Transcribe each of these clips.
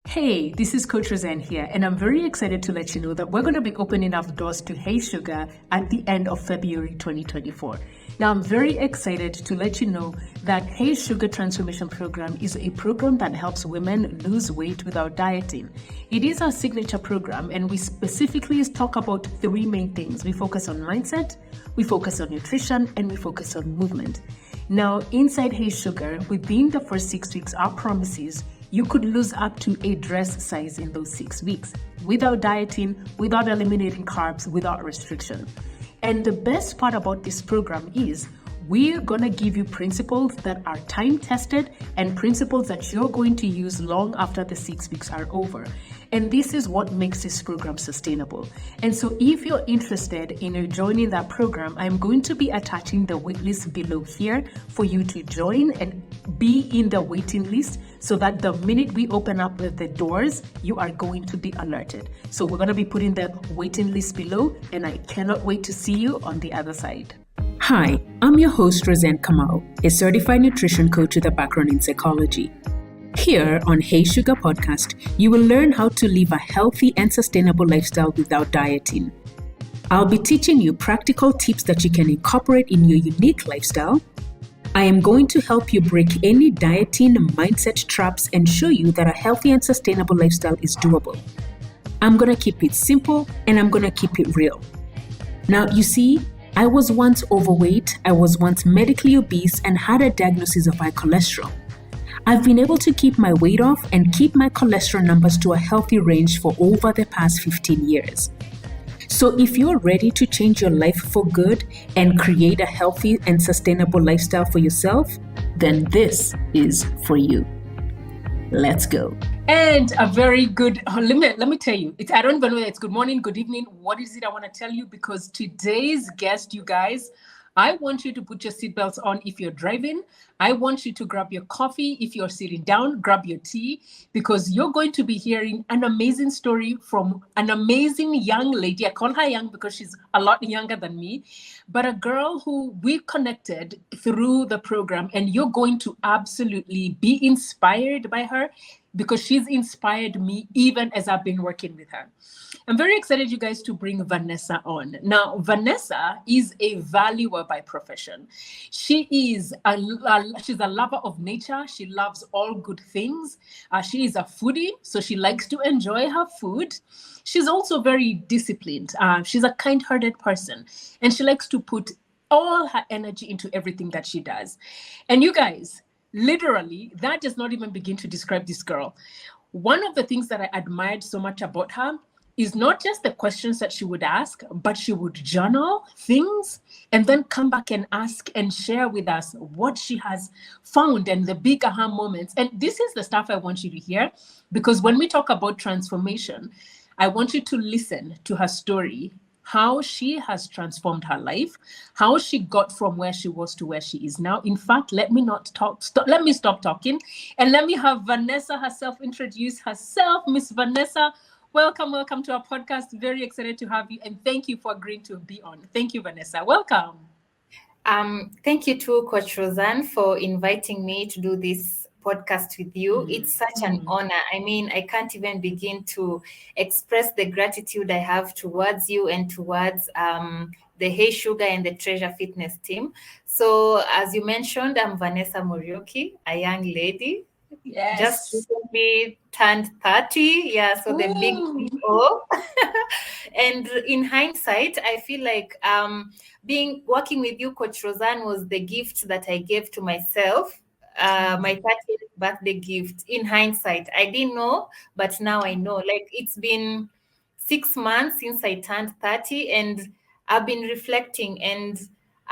Hey, this is Coach Roseanne here, and I'm very excited to let you know that we're going to be opening up the doors to Hey Sugar at the end of February 2024. Now, I'm very excited to let you know that Hey Sugar Transformation Program is a program that helps women lose weight without dieting. It is our signature program, and we specifically talk about three main things. We focus on mindset, we focus on nutrition, and we focus on movement. Now, inside Hey Sugar, within the first 6 weeks, our promise is you could lose up to a dress size in those 6 weeks without dieting, without eliminating carbs, without restriction. And the best part about this program is we're going to give you principles that are time tested and principles that you're going to use long after the 6 weeks are over. And this is what makes this program sustainable. And so if you're interested in joining that program, I'm going to be attaching the waitlist below here for you to join and be in the waiting list so that the minute we open up the doors, you are going to be alerted. So we're going to be putting the waiting list below, and I cannot wait to see you on the other side. Hi, I'm your host, Roseanne Kamau, a certified nutrition coach with a background in psychology. Here on Hey Sugar Podcast, you will learn how to live a healthy and sustainable lifestyle without dieting. I'll be teaching you practical tips that you can incorporate in your unique lifestyle. I am going to help you break any dieting mindset traps and show you that a healthy and sustainable lifestyle is doable. I'm going to keep it simple and I'm going to keep it real. Now, you see, I was once overweight, I was once medically obese and had a diagnosis of high cholesterol. I've been able to keep my weight off and keep my cholesterol numbers to a healthy range for over the past 15 years. So if you're ready to change your life for good and create a healthy and sustainable lifestyle for yourself, then this is for you. Let's go. And a very good, let me tell you, I don't even know it's good morning, good evening. What is it I want to tell you? Because today's guest, you guys, I want you to put your seatbelts on if you're driving. I want you to grab your coffee. If you're sitting down, grab your tea, because you're going to be hearing an amazing story from an amazing young lady. I call her young because she's a lot younger than me, but a girl who we connected through the program, and you're going to absolutely be inspired by her because she's inspired me even as I've been working with her. I'm very excited, you guys, to bring Vanessa on. Now, Vanessa is a valuer by profession. She's a lover of nature. She loves all good things. She is a foodie, so she likes to enjoy her food. She's also very disciplined. She's a kind-hearted person, and she likes to put all her energy into everything that she does. And you guys, literally, that does not even begin to describe this girl. One of the things that I admired so much about her is not just the questions that she would ask, but she would journal things and then come back and ask and share with us what she has found and the big aha moments. And this is the stuff I want you to hear, because when we talk about transformation, I want you to listen to her story, how she has transformed her life, how she got from where she was to where she is now. In fact, let me stop talking and let me have Vanessa herself introduce herself. Miss Vanessa, welcome to our podcast. Very excited to have you, and thank you for agreeing to be on. Thank you, Vanessa. Welcome. Thank you to Coach Roseanne for inviting me to do this podcast with you. It's such an honor. I mean, I can't even begin to express the gratitude I have towards you and towards the Hey Sugar and the Treasure Fitness team. So, as you mentioned, I'm Vanessa Morioki, a young lady. Yes. Just recently turned 30. Yeah, so the big people. And in hindsight, I feel like working with you, Coach Roseanne, was the gift that I gave to myself. My 30th birthday gift. In hindsight, I didn't know, but now I know. Like, it's been 6 months since I turned 30, and I've been reflecting, and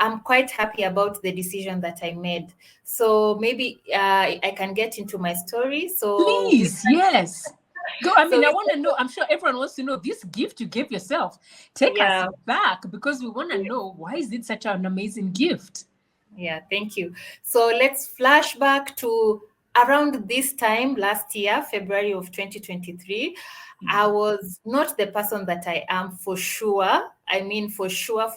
I'm quite happy about the decision that I made. So maybe I can get into my story. So please, yes. Go. I mean, I want to know. I'm sure everyone wants to know this gift you gave yourself. Take us back, because we want to know, why is it such an amazing gift? Yeah, thank you. So let's flash back to around this time last year, February of 2023. I was not the person that I am, for sure. I mean, for sure,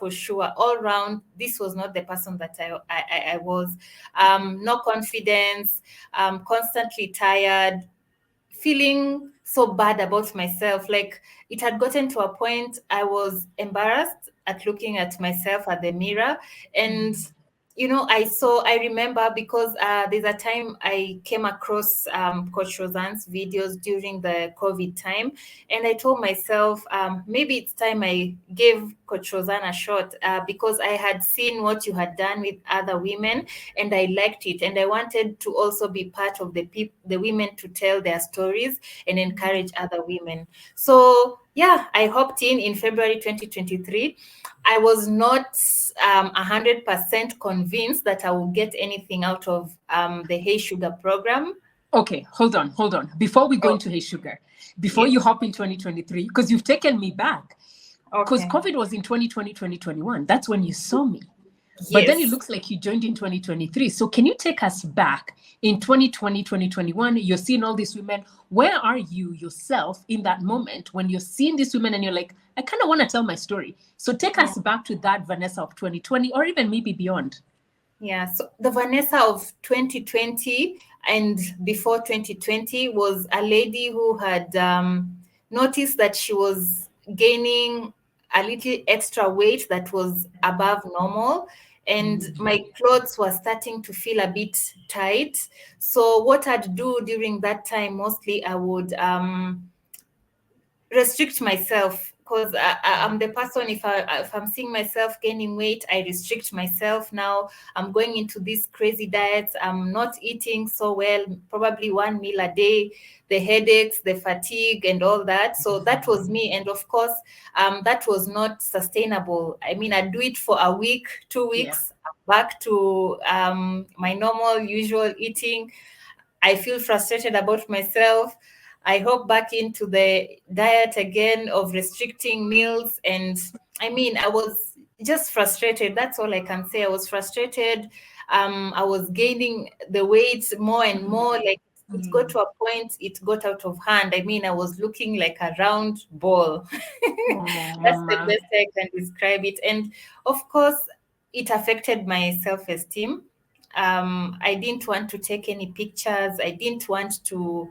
all around, this was not the person that I was. No confidence, constantly tired, feeling so bad about myself. Like, it had gotten to a point I was embarrassed at looking at myself at the mirror. And I remember, because there's a time I came across Coach Roseanne's videos during the COVID time, and I told myself, maybe it's time I gave Coach Roseanne a shot, because I had seen what you had done with other women, and I liked it, and I wanted to also be part of the women to tell their stories and encourage other women. So yeah, I hopped in February 2023. I was not 100% convinced that I will get anything out of the Hey Sugar program. Okay, hold on. Before we go into Hey Sugar, before you hop in 2023, because you've taken me back, because COVID was in 2020, 2021. That's when you saw me. Yes. But then it looks like you joined in 2023. So can you take us back in 2020, 2021? You're seeing all these women. Where are you yourself in that moment when you're seeing these women and you're like, I kind of want to tell my story? So take us back to that Vanessa of 2020, or even maybe beyond. Yeah, so the Vanessa of 2020 and before 2020 was a lady who had noticed that she was gaining a little extra weight that was above normal, and my clothes were starting to feel a bit tight. So what I'd do during that time, mostly I would restrict myself, because I'm the person, if I'm seeing myself gaining weight, I restrict myself. Now I'm going into these crazy diets. I'm not eating so well, probably one meal a day, the headaches, the fatigue, and all that. So that was me. And of course, that was not sustainable. I mean, I do it for a week, 2 weeks, back to my normal, usual eating. I feel frustrated about myself. I hop back into the diet again of restricting meals. And I mean, I was just frustrated. That's all I can say. I was frustrated. I was gaining the weight more and more. Like, it got to a point, it got out of hand. I mean, I was looking like a round ball. That's the best I can describe it. And of course, it affected my self-esteem. I didn't want to take any pictures. I didn't want to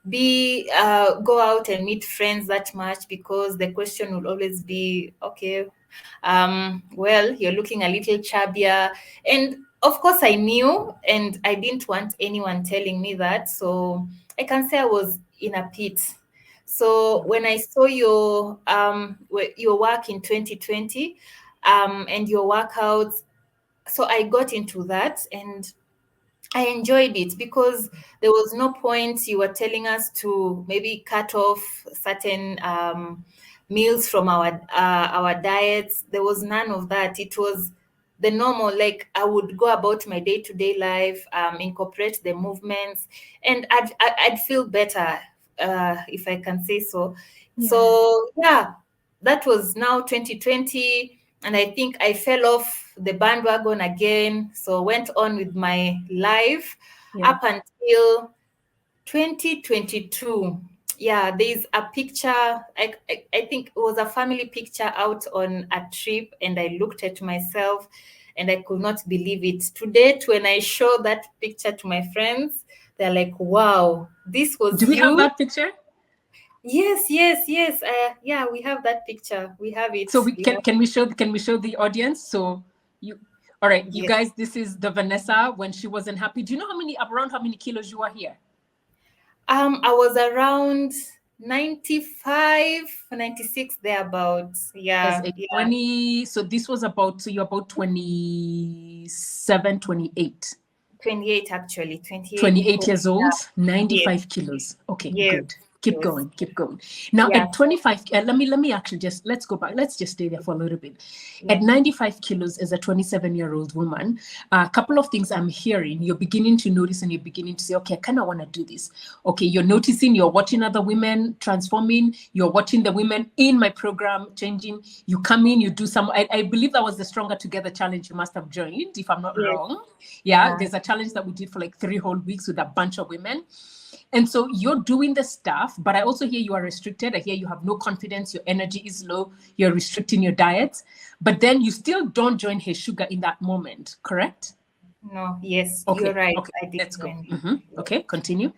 go out and meet friends that much, because the question would always be, okay, well, you're looking a little chubbier. And of course I knew, and I didn't want anyone telling me that. So I can say I was in a pit. So when I saw your work in 2020 and your workouts, so I got into that, and I enjoyed it, because there was no point you were telling us to maybe cut off certain meals from our diets. There was none of that. It was the normal, like, I would go about my day-to-day life, incorporate the movements, and I'd feel better, if I can say so. Yeah. So yeah, that was now 2020. And I think I fell off the bandwagon again. So went on with my life up until 2022. Yeah, there's a picture. I think it was a family picture out on a trip, and I looked at myself and I could not believe it. To date, when I show that picture to my friends, they're like, wow, this was you. Do we have that picture? Yes. Yeah, we have that picture. We have it. So can we show the audience? So all right, you guys, this is the Vanessa when she wasn't happy. Do you know around how many kilos you are here? I was around 95, 96 thereabouts. Yeah. As a 20. So this was you're about 27, 28. 28 actually. 28 years old, 95 kilos. Okay, good. Keep going. Now at 25, let me actually let's go back. Let's just stay there for a little bit. At 95 kilos as a 27-year-old woman, a couple of things I'm hearing, you're beginning to notice and you're beginning to say, okay, I kind of want to do this. Okay, you're noticing, you're watching other women transforming, you're watching the women in my program changing, you come in, you do some, I believe that was the Stronger Together challenge you must have joined, if I'm not wrong. Yeah, there's a challenge that we did for like 3 whole weeks with a bunch of women. And so you're doing the stuff, but I also hear you are restricted. I hear you have no confidence. Your energy is low. You're restricting your diet, but then you still don't join Hey Sugar in that moment, correct? No, yes, you're Okay, right. okay, I did let's go. join in. Yes. Okay, continue.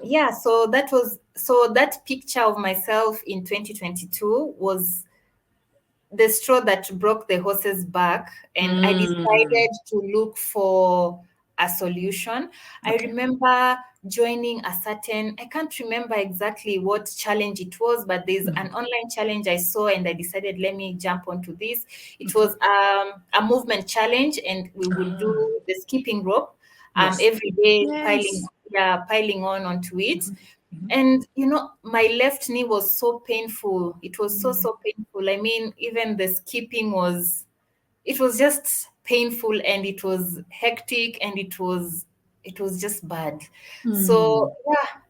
Yeah, so that picture of myself in 2022 was the straw that broke the horse's back, and I Mm, decided to look for a solution. I okay. remember joining a certain, I can't remember exactly what challenge it was, but there's an online challenge I saw, and I decided, let me jump onto this. It Okay. was a movement challenge, and we would Ah, do the skipping rope yes. every day, Yes. piling on onto it. Mhm. And my left knee was so painful. It was so, Mm, so painful. I mean, even the skipping it was just painful, and it was hectic, and it was just bad. mm, So yeah,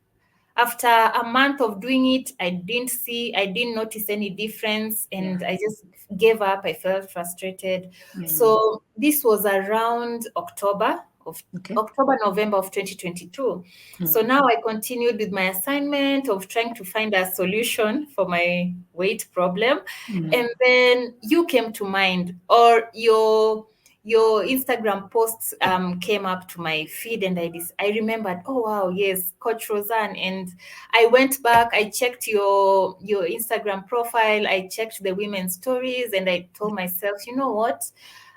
after a month of doing it, I didn't notice any difference, yeah. and I just gave up. I felt frustrated. Mm, So this was around okay. October, November of 2022. So Mm, now I continued with my assignment of trying to find a solution for my weight problem. mm, And then you came to mind, or your Instagram posts came up to my feed, and I remembered, oh wow, yes, Coach Roseanne. And I went back, I checked your Instagram profile, I checked the women's stories, and I told myself, you know what?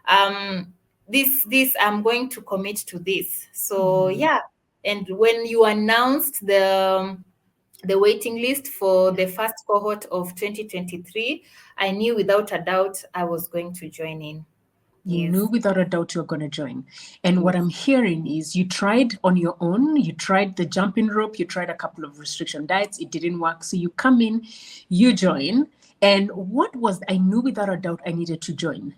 Um, this I'm going to commit to this. So mm, yeah. And when you announced the waiting list for yeah. the first cohort of 2023, I knew without a doubt I was going to join in. You knew Yes. without a doubt you're going to join. And what I'm Yes. hearing is you tried on your own, you tried the jumping rope, you tried a couple of restriction diets, it didn't work. So you come in, you join. And what was, I knew without a doubt I needed to join?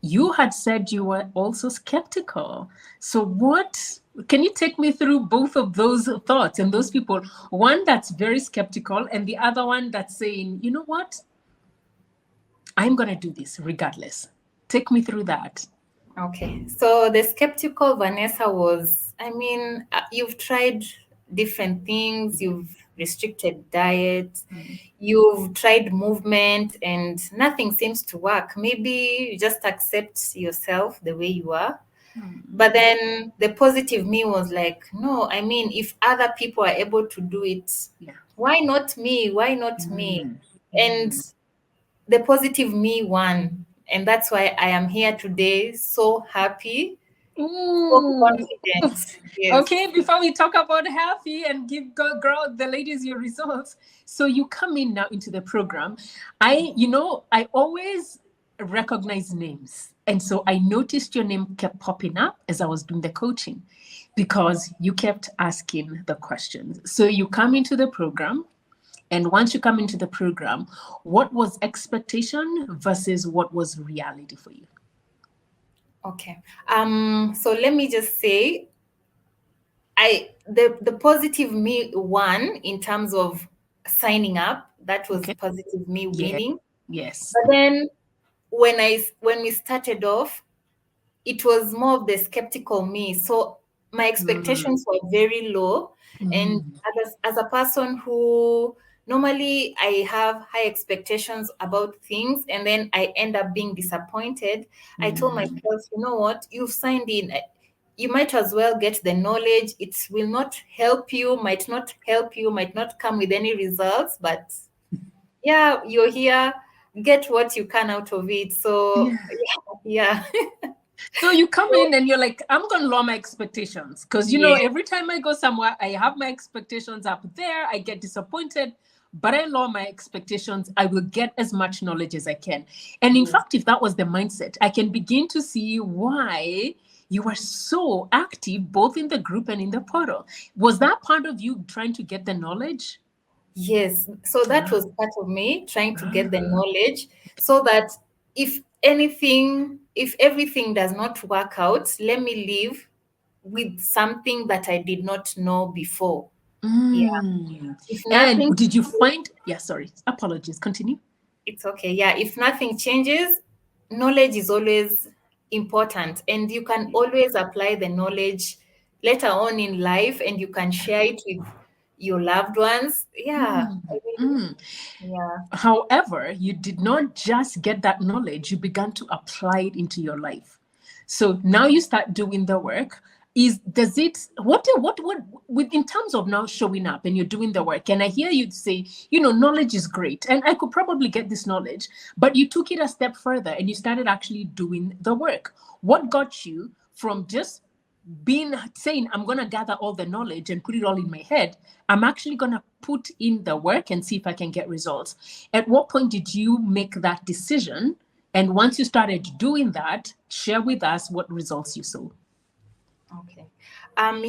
You had said you were also skeptical. So, what can you take me through both of those thoughts and those people? One that's very skeptical, and the other one that's saying, you know what? I'm going to do this regardless. Take me through that. Okay. So the skeptical Vanessa was, I mean, you've tried different things, you've restricted diet, you've tried movement, and nothing seems to work. Maybe you just accept yourself the way you are. But then the positive me was like, no, I mean, if other people are able to do it, Yeah. why not me? Why not me? Mm. And the positive me won. And that's why I am here today, so happy, so Ooh. confident. Yes. Okay, before we talk about happy and give girl the ladies your results. So you come in now into the program. I always recognize names. And so I noticed your name kept popping up as I was doing the coaching because you kept asking the questions. So you come into the program, and once you come into the program, what was expectation versus what was reality for you? Okay. So let me just say, the positive me won in terms of signing up. That was Okay. positive me Yeah. winning. Yes. But then when we started off, it was more of the skeptical me. So my Mm, expectations were very low. And mm, as a person who normally I have high expectations about things, and then I end up being disappointed, I told mm. myself, you know what, you've signed in. You might as well get the knowledge. It will not help you, might not help you, might not come with any results, but yeah, you're here. Get what you can out of it. So Yeah. yeah. So you come in and you're like, I'm going to lower my expectations because, Yeah. every time I go somewhere, I have my expectations up there. I get disappointed, but I lower my expectations. I will get as much knowledge as I can. And in Yes. fact, if that was the mindset, I can begin to see why you are so active both in the group and in the portal. Was that part of you trying to get the knowledge? Yes, so that Ah, was part of me trying to get the ah. knowledge so that if everything does not work out, let me leave with something that I did not know before. Yeah. Mm. If And nothing, did you find, yeah, sorry, apologies, continue. it's okay. Yeah. If nothing changes, knowledge is always important, and you can always apply the knowledge later on in life, and you can share it with your loved ones. Yeah. Mm, I mean, mm. yeah. However, you did not just get that knowledge, you began to apply it into your life. So now you start doing the work. Does it what with in terms of now showing up and you're doing the work, and I hear you say, knowledge is great and I could probably get this knowledge, but you took it a step further and you started actually doing the work. What got you from just being saying, I'm going to gather all the knowledge and put it all in my head, I'm actually going to put in the work and see if I can get results? At what point did you make that decision? And once you started doing that, share with us what results you saw. Okay.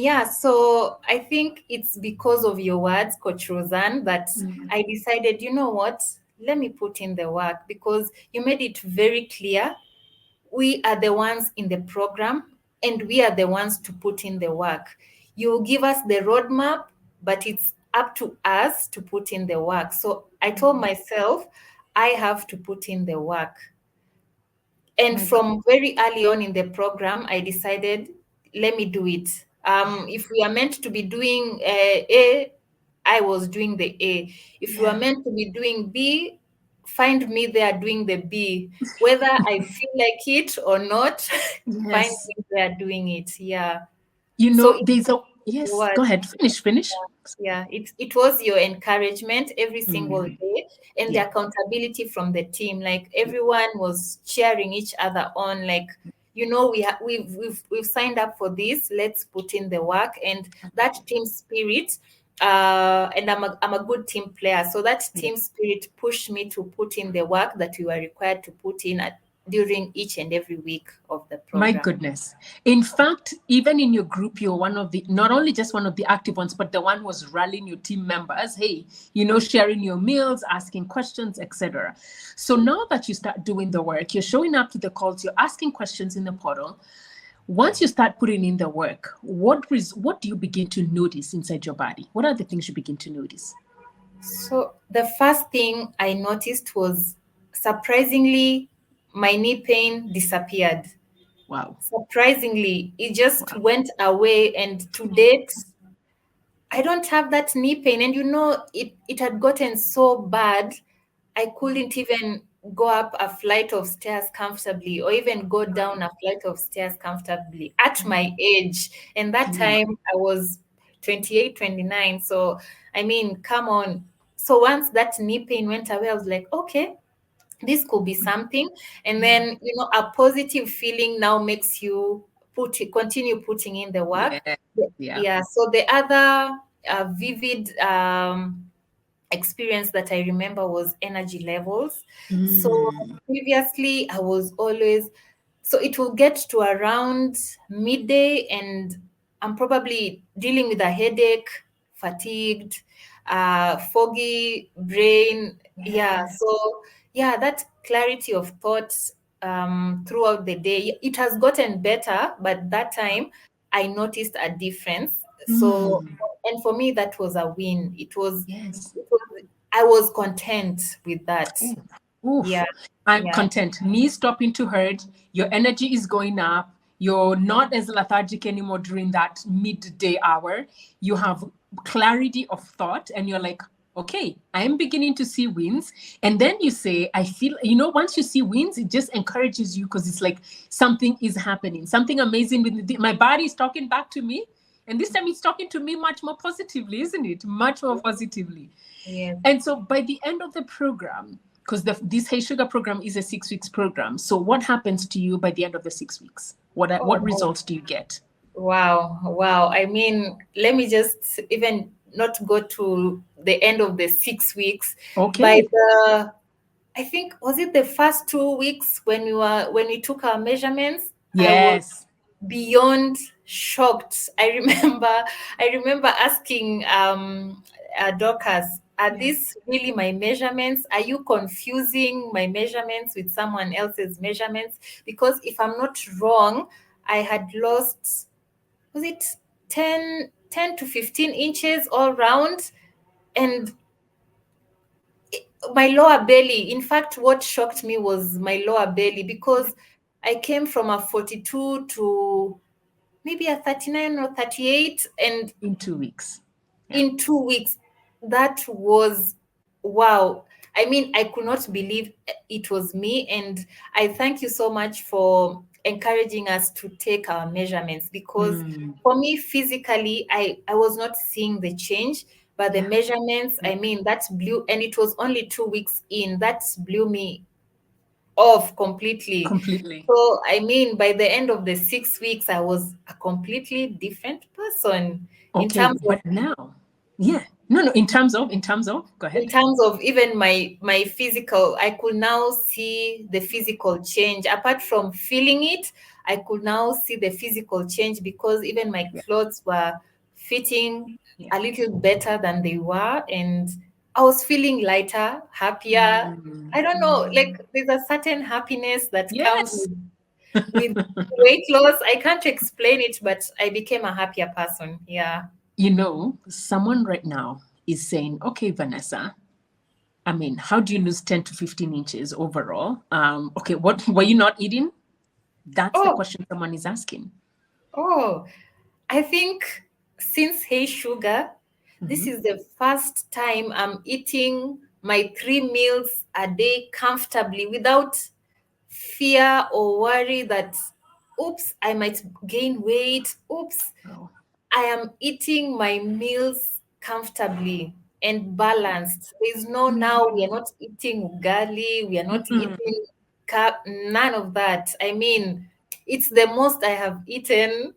Yeah, so I think it's because of your words, Coach Roseanne, that I decided, you know what, let me put in the work, because you made it very clear. We are the ones in the program and we are the ones to put in the work. You give us the roadmap, but it's up to us to put in the work. So I told myself, I have to put in the work. And from very early on in the program, I decided, let me do it. If we are meant to be doing A, I was doing the A. If we are meant to be doing B, find me there doing the B. Whether I feel like it or not, find Yes. me there doing it. Yeah. There's a yes. Go ahead. Finish. Yeah, it was your encouragement every single day, and the accountability from the team. Like everyone was cheering each other on. Like, we've signed up for this. Let's put in the work, and that team spirit. And I'm a good team player, so that team spirit pushed me to put in the work that we were required to put in during each and every week of the program. My goodness. In fact, even in your group, you're one of the, not only just one of the active ones, but the one who was rallying your team members. Hey, sharing your meals, asking questions, etc. So now that you start doing the work, you're showing up to the calls, you're asking questions in the portal. Once you start putting in the work, what do you begin to notice inside your body? What are the things you begin to notice? So the first thing I noticed was, surprisingly, my knee pain disappeared. Wow. Surprisingly, it just went away. And to date, I don't have that knee pain. And it had gotten so bad, I couldn't even go up a flight of stairs comfortably, or even go down a flight of stairs comfortably at my age. And that time I was 28, 29. So, I mean, come on. So once that knee pain went away, I was like, okay, this could be something. And then, a positive feeling now makes you continue putting in the work. Yeah. So the other vivid experience that I remember was energy levels. So previously I was always, so it will get to around midday and I'm probably dealing with a headache, fatigued, foggy brain. Yeah. So that clarity of thoughts throughout the day, it has gotten better, but that time I noticed a difference. So, and for me, that was a win. I was content with that. Oof. Yeah. I'm content. Knee stopping to hurt. Your energy is going up. You're not as lethargic anymore during that midday hour. You have clarity of thought and you're like, okay, I'm beginning to see wins. And then you say, I feel, once you see wins, it just encourages you because it's like something is happening, something amazing with my body is talking back to me. And this time it's talking to me much more positively, isn't it? Much more positively. Yeah. And so by the end of the program, because this Hey Sugar program is a 6 weeks program. So what happens to you by the end of the 6 weeks? What results do you get? Wow. I mean, let me just even not go to the end of the 6 weeks. Okay. I think, was it the first 2 weeks when we took our measurements? Yes. I was beyond shocked. I remember asking Dorcas, are these really my measurements? Are you confusing my measurements with someone else's measurements? Because if I'm not wrong, I had lost, was it 10 to 15 inches all round? And my lower belly, in fact, what shocked me was my lower belly, because I came from a 42 to maybe a 39 or 38, and in 2 weeks. In 2 weeks, that was wow. I mean, I could not believe it was me. And I thank you so much for encouraging us to take our measurements, because for me physically I was not seeing the change, but the measurements, I mean, that blew, and it was only 2 weeks in, that blew me off completely. So I mean, by the end of the 6 weeks I was a completely different person. In terms of, but now, no, in terms of, go ahead. in terms of even my physical, I could now see the physical change. Apart from feeling it, I could now see the physical change, because even my clothes were fitting a little better than they were, and I was feeling lighter, happier. I don't know, like there's a certain happiness that comes with weight loss. I can't explain it, but I became a happier person. Yeah. You know, someone right now is saying, okay, Vanessa, I mean, how do you lose 10 to 15 inches overall? Okay, what were you not eating? That's the question someone is asking. Oh, I think since Hey Sugar, this is the first time I'm eating my 3 meals a day comfortably without fear or worry that, oops, I might gain weight. Oops, I am eating my meals comfortably and balanced. There's no, now we are not eating ugali, we are not eating none of that. I mean, it's the most I have eaten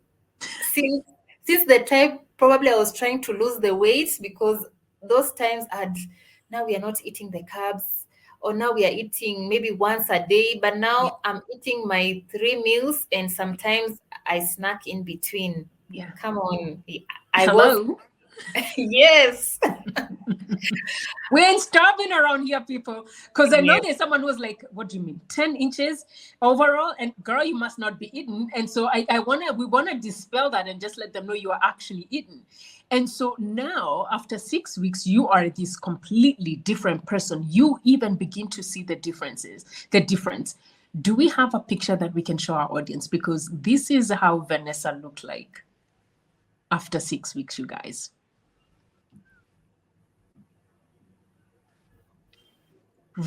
since the time probably I was trying to lose the weight, because those times now we are not eating the carbs, or now we are eating maybe once a day, but now I'm eating my 3 meals, and sometimes I snack in between. Come on. Hello? Yes. We ain't starving around here, people. Because I know there's someone who's like, what do you mean? 10 inches overall? And girl, you must not be eating. And so we wanna dispel that and just let them know you are actually eating. And so now, after 6 weeks, you are this completely different person. You even begin to see the difference. Do we have a picture that we can show our audience? Because this is how Vanessa looked like after 6 weeks, you guys.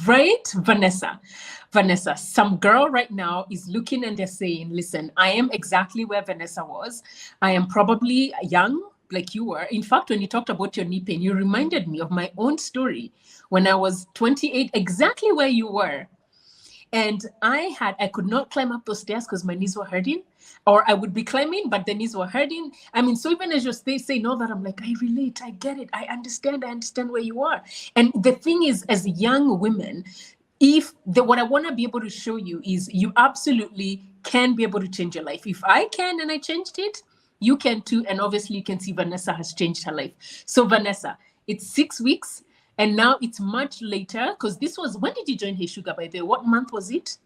Right, Vanessa? Vanessa, some girl right now is looking and they're saying, listen, I am exactly where Vanessa was. I am probably young, like you were. In fact, when you talked about your knee pain, you reminded me of my own story when I was 28, exactly where you were. And I could not climb up those stairs because my knees were hurting, or I would be climbing, but the knees were hurting. I mean, so even as you're saying all that, I'm like, I relate, I get it, I understand where you are. And the thing is, as young women, what I want to be able to show you is you absolutely can be able to change your life. If I can and I changed it, you can too. And obviously you can see Vanessa has changed her life. So Vanessa, it's 6 weeks. And now it's much later, because this was, when did you join Hey Sugar, by the way? What month was it?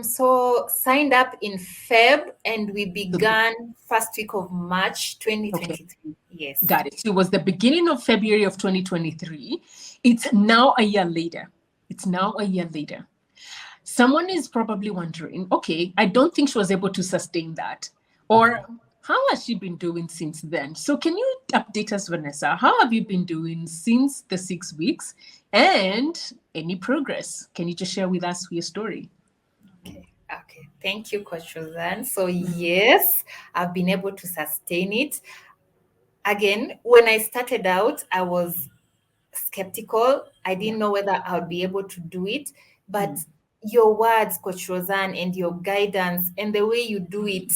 So signed up in Feb, and we began first week of March 2023. Okay. Yes. Got it. So it was the beginning of February of 2023. It's now a year later. Someone is probably wondering, okay, I don't think she was able to sustain that. Or how has she been doing since then? So can you update us, Vanessa? How have you been doing since the 6 weeks, and any progress? Can you just share with us your story? Okay. Thank you, Coach Roseanne. So yes, I've been able to sustain it. Again, when I started out, I was skeptical. I didn't know whether I would be able to do it, but your words, Coach Roseanne, and your guidance and the way you do it,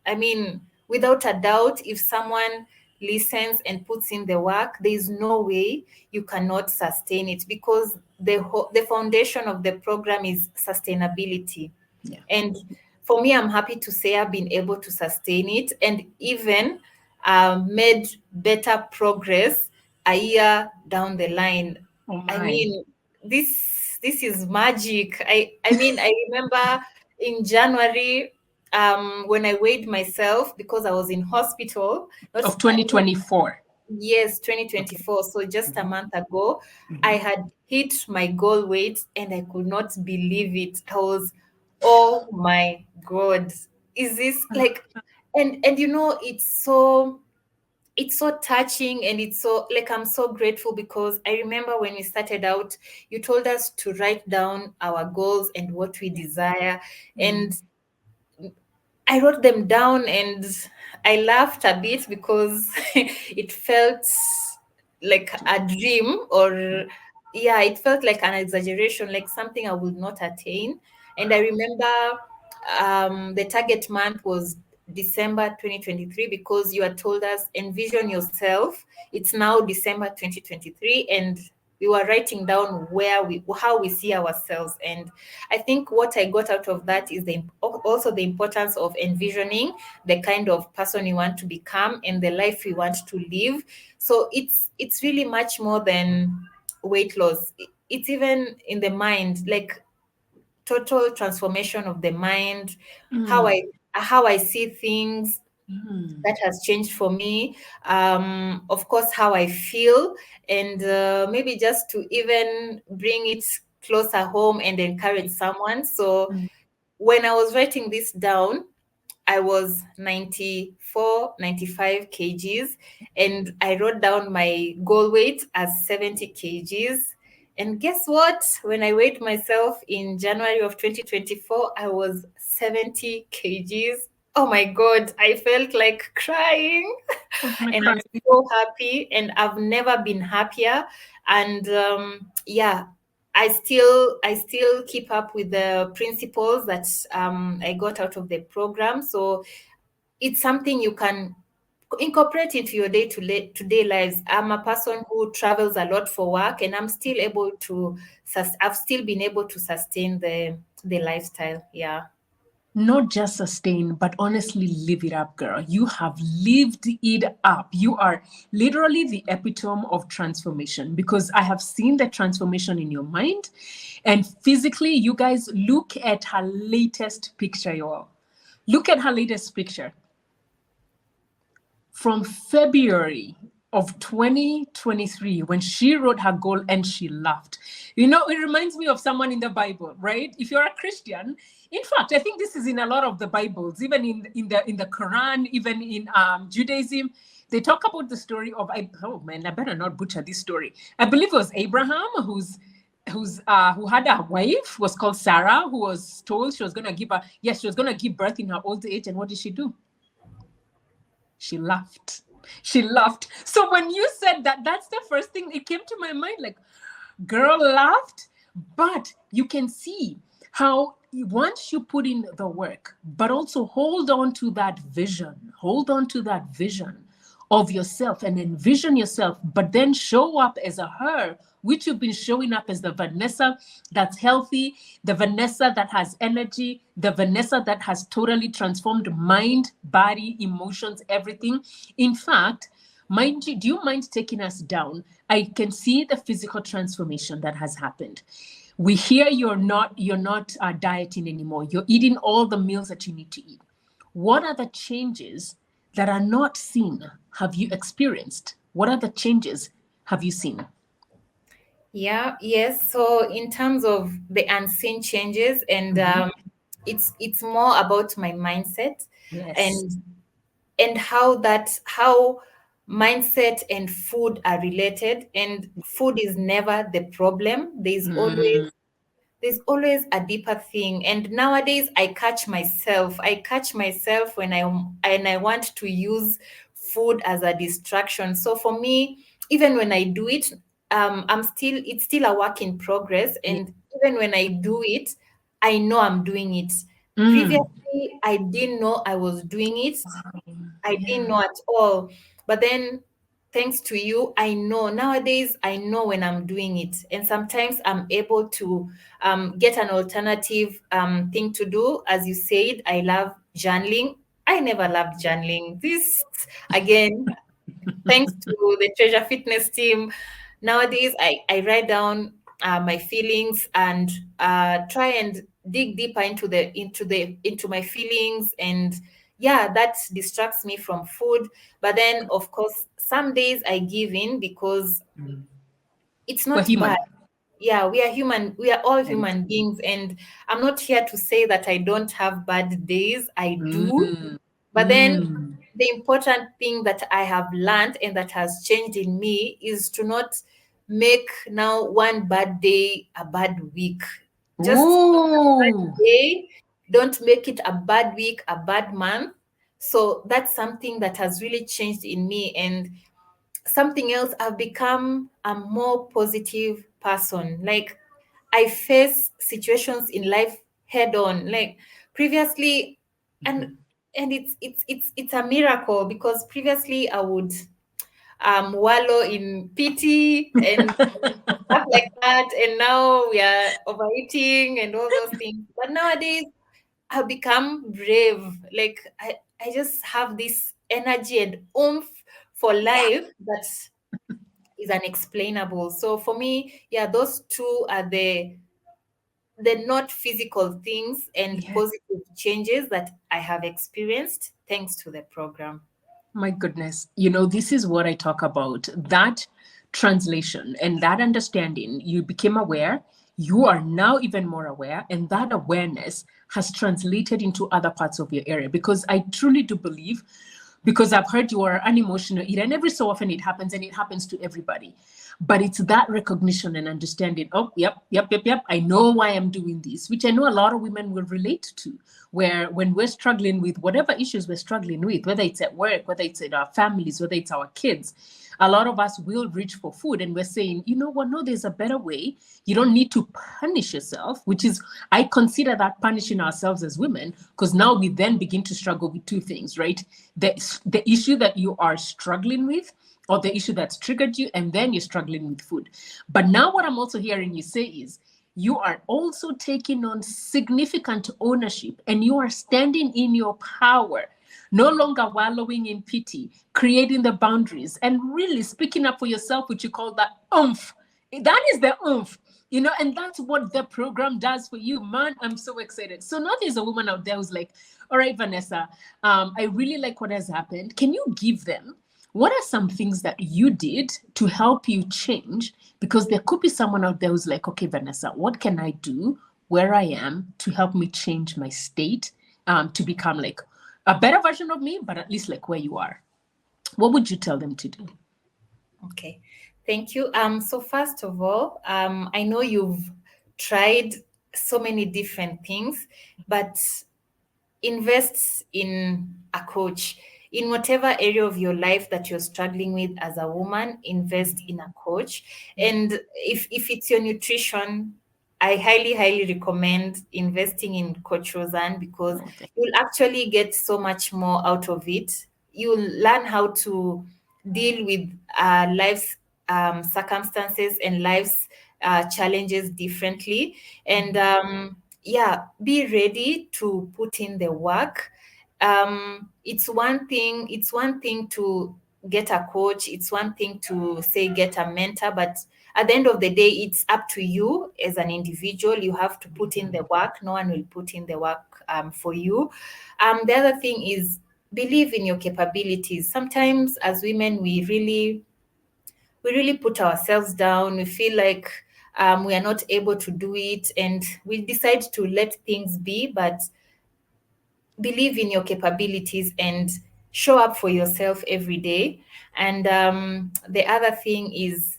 I mean, without a doubt, if someone listens and puts in the work, there is no way you cannot sustain it, because the foundation of the program is sustainability. Yeah. And for me, I'm happy to say I've been able to sustain it, and even made better progress a year down the line. I mean, this is magic. I mean, I remember in January, when I weighed myself, because I was in hospital. Of 2024. Yes, 2024. Okay. So just a month ago, I had hit my goal weight, and I could not believe it. I was, oh my God, is this like, and you know, it's so touching, and it's so, like, I'm so grateful, because I remember when we started out, you told us to write down our goals and what we desire. And I wrote them down and I laughed a bit because it felt like a dream, or yeah, it felt like an exaggeration, like something I would not attain. And I remember the target month was December 2023, because you had told us envision yourself. It's now December 2023, and we were writing down how we see ourselves. And I think what I got out of that is also the importance of envisioning the kind of person we want to become and the life we want to live. So it's really much more than weight loss. It's even in the mind, like total transformation of the mind, how I see things. That has changed for me. Of course, how I feel, and maybe just to even bring it closer home and encourage someone. So when I was writing this down, I was 94, 95 kgs, and I wrote down my goal weight as 70 kgs. And guess what? When I weighed myself in January of 2024, I was 70 kgs. Oh my God, I felt like crying. And I'm so happy, and I've never been happier. And yeah, I still keep up with the principles that I got out of the program. So it's something you can incorporate into your day-to-day lives. I'm a person who travels a lot for work, and I've still been able to sustain the lifestyle. Yeah. Not just sustain, but honestly live it up, girl. You have lived it up. You are literally the epitome of transformation, because I have seen the transformation in your mind and physically. You guys, look at her latest picture, y'all. Look at her latest picture from February of 2023, when she wrote her goal and she laughed. You know, it reminds me of someone in the Bible, right? If you're a Christian, in fact, I think this is in a lot of the Bibles, even in the Quran, even in Judaism. They talk about the story of, oh man, I better not butcher this story. I believe it was Abraham, who had a wife, was called Sarah, who was told she was gonna give birth in her old age. And what did she do? She laughed. She laughed. So when you said that, that's the first thing it came to my mind. Like, girl laughed, but you can see how once you put in the work, but also hold on to that vision, of yourself and envision yourself, but then show up as a her, which you've been showing up as the Vanessa that's healthy, the Vanessa that has energy, the Vanessa that has totally transformed mind, body, emotions, everything. In fact, mind you, do you mind taking us down? I can see the physical transformation that has happened. We hear you're not dieting anymore. You're eating all the meals that you need to eat. What are the changes that are not seen have you experienced? What other changes have you seen? Yeah, yes. So in terms of the unseen changes, and it's more about my mindset, Yes. and how mindset and food are related. And food is never the problem. There's always a deeper thing. And nowadays I catch myself when I want to use food as a distraction. So for me, even when I do it, it's still a work in progress. Yeah. And even when I do it, I know I'm doing it. Mm. Previously, I didn't know I was doing it. I didn't Yeah. know at all. But then, thanks to you, I know nowadays, I know when I'm doing it. And sometimes I'm able to get an alternative thing to do. As you said, I love journaling. I never loved journaling. This, again, thanks to the Treasure Fitness team, nowadays I write down my feelings, and try and dig deeper into my feelings. And yeah, that distracts me from food. But then, of course, some days I give in, because it's We're not bad. human. Yeah, we are human. We are all And human beings. And I'm not here to say that I don't have bad days. I do. mm, But then mm. the important thing that I have learned and that has changed in me is to not make now one bad day a bad week. Just a bad Ooh. day Don't make it a bad week, a bad month. So that's something that has really changed in me. And something else, I've become a more positive person. Like, I face situations in life head on. Like previously, and it's a miracle, because previously I would wallow in pity and stuff like that, and now we are overeating and all those things. But nowadays I've become brave. Like I just have this energy and oomph for life that is unexplainable. So for me, yeah, those two are the not physical things and Yeah. positive changes that I have experienced thanks to the program. My goodness. You know, this is what I talk about. That translation and that understanding, you became aware, you are now even more aware, and that awareness has translated into other parts of your area. Because I truly do believe, because I've heard you are an emotional eater, and every so often it happens, and it happens to everybody. But it's that recognition and understanding. Oh, yep. I know why I'm doing this, which I know a lot of women will relate to. Where when we're struggling with whatever issues we're struggling with, whether it's at work, whether it's in our families, whether it's our kids, a lot of us will reach for food, and we're saying, you know what, no, there's a better way. You don't need to punish yourself, which is, I consider that punishing ourselves as women, because now we then begin to struggle with two things, right? The issue that you are struggling with, or the issue that's triggered you, and then you're struggling with food. But now what I'm also hearing you say is, you are also taking on significant ownership, and you are standing in your power, no longer wallowing in pity, creating the boundaries, and really speaking up for yourself, which you call that oomph. That is the oomph, you know, and that's what the program does for you, man. I'm so excited. So now there's a woman out there who's like, all right, Vanessa, I really like what has happened. Can you give them, what are some things that you did to help you change? Because there could be someone out there who's like, okay, Vanessa, what can I do where I am to help me change my state, to become like a better version of me, but at least like where you are? What would you tell them to do? Okay, thank you. So first of all, I know you've tried so many different things, but invest in a coach. In whatever area of your life that you're struggling with as a woman, invest in a coach. And if it's your nutrition, I highly recommend investing in Coach Roseanne, because Okay. you'll actually get so much more out of it. You'll learn how to deal with life's circumstances and life's challenges differently. And yeah, be ready to put in the work. It's one thing to get a coach, it's one thing to say get a mentor, but at the end of the day, it's up to you as an individual. You have to put in the work. No one will put in the work for you. The other thing is, believe in your capabilities. Sometimes as women, we really put ourselves down. We feel like we are not able to do it, and we decide to let things be. But believe in your capabilities and show up for yourself every day. And the other thing is,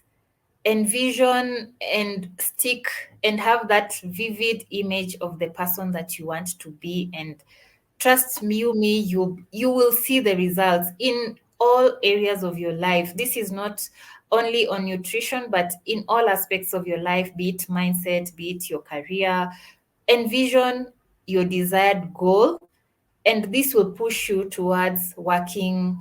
envision and stick and have that vivid image of the person that you want to be. And trust me, you will see the results in all areas of your life. This is not only on nutrition, but in all aspects of your life, be it mindset, be it your career. Envision your desired goal, and this will push you towards working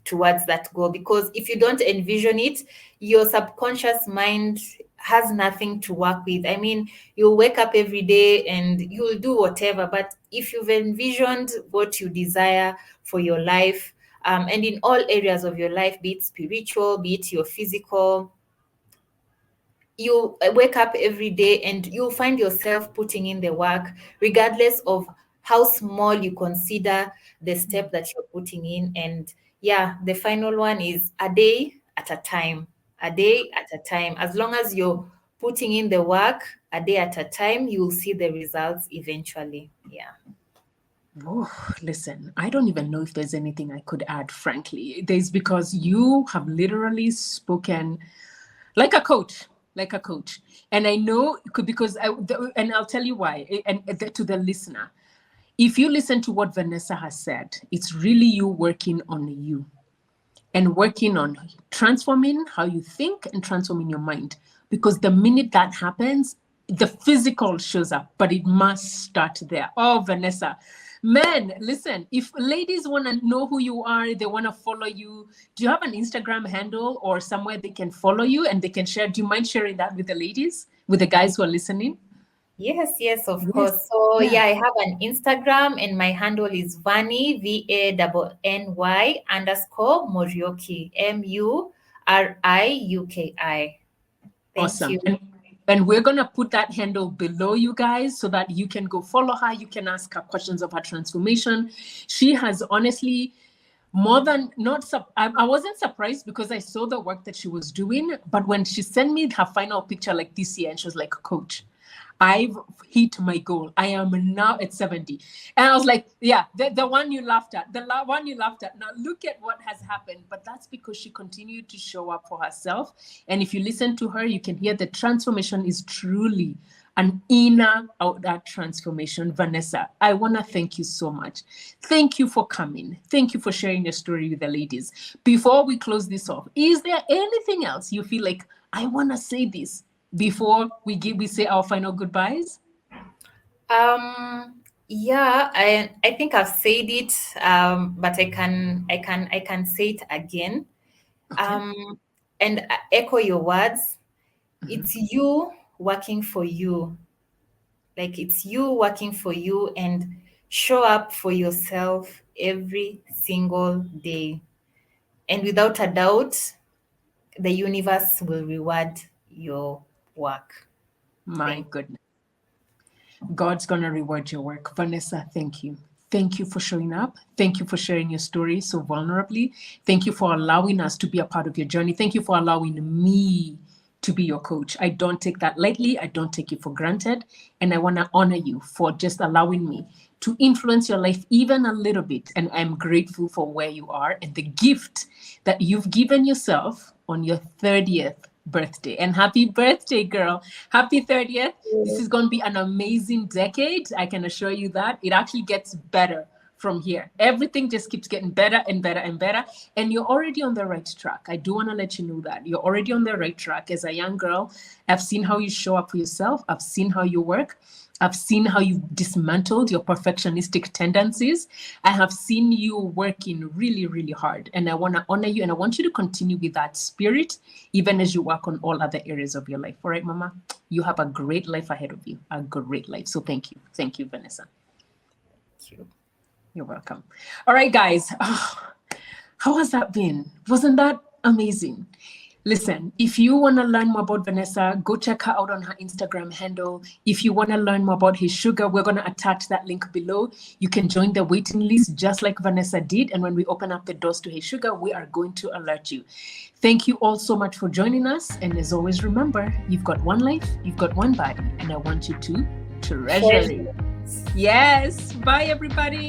towards that goal. Because if you don't envision it, your subconscious mind has nothing to work with. I mean, you'll wake up every day and you'll do whatever, but if you've envisioned what you desire for your life, and in all areas of your life, be it spiritual, be it your physical, you wake up every day and you'll find yourself putting in the work, regardless of how small you consider the step that you're putting in. And yeah, the final one is a day at a time. A day at a time. As long as you're putting in the work, a day at a time, you'll see the results eventually. Yeah. Oh, listen, I don't even know if there's anything I could add, frankly. There's, because you have literally spoken like a coach. like a coach. And I know because and I'll tell you why. And to the listener, if you listen to what Vanessa has said, it's really you working on you and working on transforming how you think and transforming your mind. Because the minute that happens, the physical shows up, but it must start there. Oh, Vanessa. Men, listen, if ladies want to know who you are, they want to follow you, do you have an Instagram handle or somewhere they can follow you and they can share? Do you mind sharing that with the ladies, with the guys who are listening? Yes, of course. So yeah, I have an Instagram and my handle is Vanny, VANNY _ Muriuki, MURIUKI. Thank Awesome. you. And we're going to put that handle below you guys so that you can go follow her. You can ask her questions of her transformation. She has honestly more than I wasn't surprised because I saw the work that she was doing. But when she sent me her final picture like this year and she was like, Coach, I've hit my goal. I am now at 70. And I was like, yeah, the one you laughed at, one you laughed at. Now look at what has happened. But that's because she continued to show up for herself. And if you listen to her, you can hear the transformation is truly an inner outer transformation. Vanessa, I want to thank you so much. Thank you for coming. Thank you for sharing your story with the ladies. Before we close this off, is there anything else you feel like I want to say this before we say our final goodbyes? Yeah, I think I've said it, but I can say it again. Okay. And echo your words. Mm-hmm. It's you working for you. Like it's you working for you, and show up for yourself every single day. And without a doubt, the universe will reward your work. My goodness. God's going to reward your work. Vanessa, thank you. Thank you for showing up. Thank you for sharing your story so vulnerably. Thank you for allowing us to be a part of your journey. Thank you for allowing me to be your coach. I don't take that lightly. I don't take it for granted. And I want to honor you for just allowing me to influence your life even a little bit. And I'm grateful for where you are and the gift that you've given yourself on your 30th birthday. And happy birthday, girl. Happy 30th. This is going to be an amazing decade. I can assure you that. It actually gets better from here. Everything just keeps getting better and better and better. And you're already on the right track. I do want to let you know that. You're already on the right track. As a young girl, I've seen how you show up for yourself. I've seen how you work. I've seen how you've dismantled your perfectionistic tendencies. I have seen you working really, really hard. And I want to honor you. And I want you to continue with that spirit, even as you work on all other areas of your life. All right, Mama? You have a great life ahead of you. A great life. So thank you. Thank you, Vanessa. Thank you. You're welcome. All right, guys. Oh, how has that been? Wasn't that amazing? Listen, if you want to learn more about Vanessa, go check her out on her Instagram handle. If you want to learn more about Hey Sugar, we're going to attach that link below. You can join the waiting list just like Vanessa did. And when we open up the doors to Hey Sugar, we are going to alert you. Thank you all so much for joining us. And as always, remember, you've got one life, you've got one body, and I want you to treasure it. Yes. Bye, everybody.